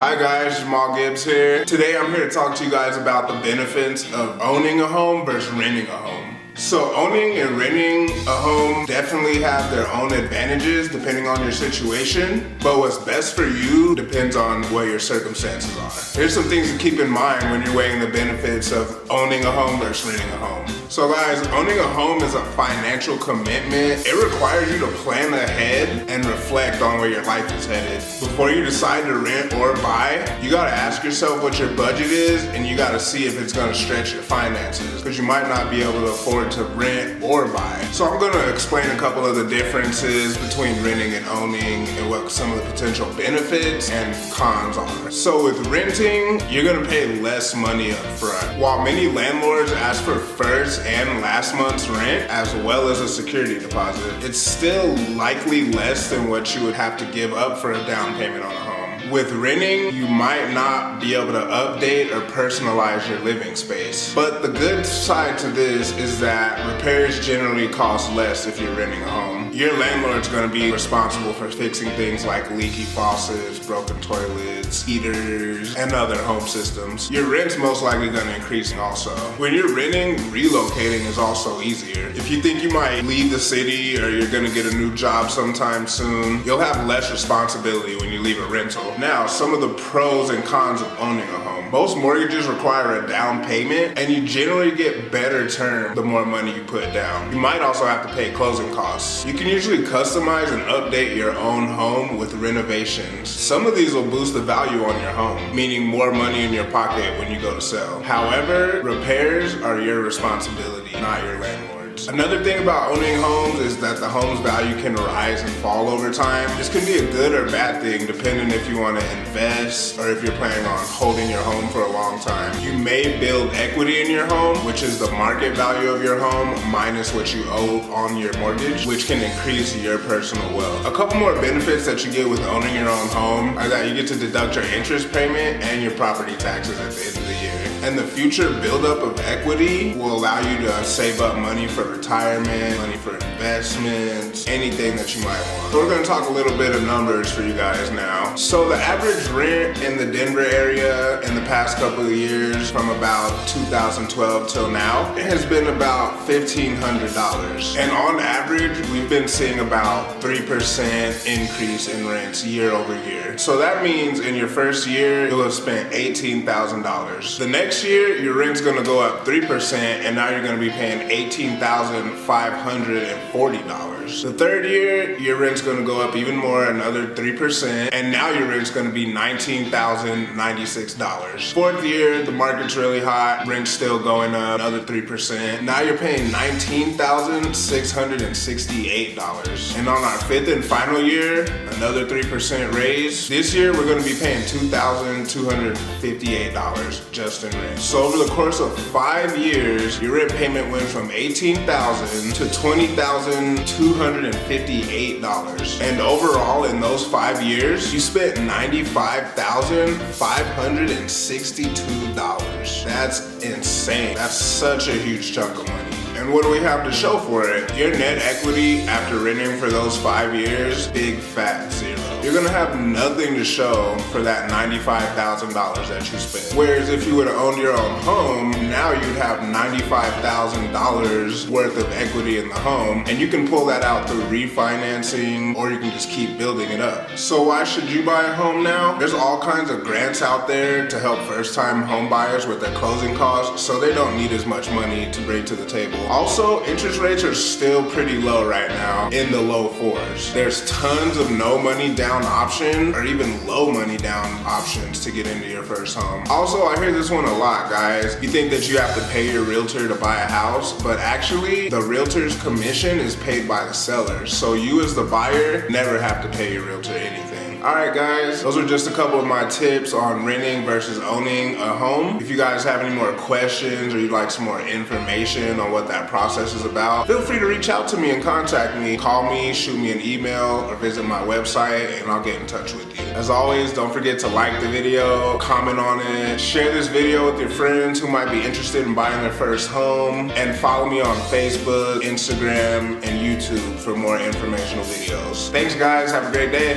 Hi guys, Jamal Gibbs here. Today I'm here to talk to you guys about the benefits of owning a home versus renting a home. So owning and renting a home definitely have their own advantages depending on your situation, but what's best for you depends on what your circumstances are. Here's some things to keep in mind when you're weighing the benefits of owning a home versus renting a home. So guys, owning a home is a financial commitment. It requires you to plan ahead and reflect on where your life is headed. Before you decide to rent or buy, you gotta ask yourself what your budget is, and you gotta see if it's gonna stretch your finances, because you might not be able to afford to rent or buy. So I'm gonna explain a couple of the differences between renting and owning and what some of the potential benefits and cons are. So with renting, you're gonna pay less money up front. While many landlords ask for first and last month's rent, as well as a security deposit, it's still likely less than what you would have to give up for a down payment on a home. With renting, you might not be able to update or personalize your living space. But the good side to this is that repairs generally cost less if you're renting a home. Your landlord's gonna be responsible for fixing things like leaky faucets, broken toilets, heaters, and other home systems. Your rent's most likely gonna increase also. When you're renting, relocating is also easier. If you think you might leave the city or you're gonna get a new job sometime soon, you'll have less responsibility when you leave a rental. Now, some of the pros and cons of owning a home. Most mortgages require a down payment, and you generally get better terms the more money you put down. You might also have to pay closing costs. You can usually customize and update your own home with renovations. Some of these will boost the value on your home, meaning more money in your pocket when you go to sell. However, repairs are your responsibility, not your landlord's. Another thing about owning homes is that the home's value can rise and fall over time. This can be a good or bad thing depending if you want to invest or if you're planning on holding your home for a long time. You may build equity in your home, which is the market value of your home minus what you owe on your mortgage, which can increase your personal wealth. A couple more benefits that you get with owning your own home are that you get to deduct your interest payment and your property taxes at the end of the year. And the future buildup of equity will allow you to save up money for retirement, money for investments, anything that you might want. So we're gonna talk a little bit of numbers for you guys now. So the average rent in the Denver area in the past couple of years, from about 2012 till now, it has been about $1,500. And on average, we've been seeing about 3% increase in rents year over year. So that means in your first year, you'll have spent $18,000. The next year, your rent's gonna go up 3%, and now you're gonna be paying $18,540. The third year, your rent's gonna go up even more, another 3%, and now your rent's gonna be $19,096. Fourth year, the market's really hot, rent's still going up, another 3%. Now you're paying $19,668. And on our fifth and final year, another 3% raise. This year, we're gonna be paying $2,258 just in rent. So over the course of 5 years, your rent payment went from $18,000 to $20,258. And overall, in those 5 years, you spent $95,562. That's insane. That's such a huge chunk of money. And what do we have to show for it? Your net equity after renting for those 5 years, big fat zero. You're gonna have nothing to show for that $95,000 that you spent. Whereas if you would have owned your own home, now you'd have $95,000 worth of equity in the home, and you can pull that out through refinancing, or you can just keep building it up. So why should you buy a home now? There's all kinds of grants out there to help first-time home buyers with their closing costs, so they don't need as much money to bring to the table. Also, interest rates are still pretty low right now, in the low 4s. There's tons of no money down option or even low money down options to get into your first home. Also, I hear this one a lot, guys. You think that you have to pay your realtor to buy a house, but actually the realtor's commission is paid by the seller. So you as the buyer never have to pay your realtor anything. Alright guys, those are just a couple of my tips on renting versus owning a home. If you guys have any more questions or you'd like some more information on what that process is about, feel free to reach out to me and contact me. Call me, shoot me an email, or visit my website and I'll get in touch with you. As always, don't forget to like the video, comment on it, share this video with your friends who might be interested in buying their first home, and follow me on Facebook, Instagram, and YouTube for more informational videos. Thanks guys, have a great day.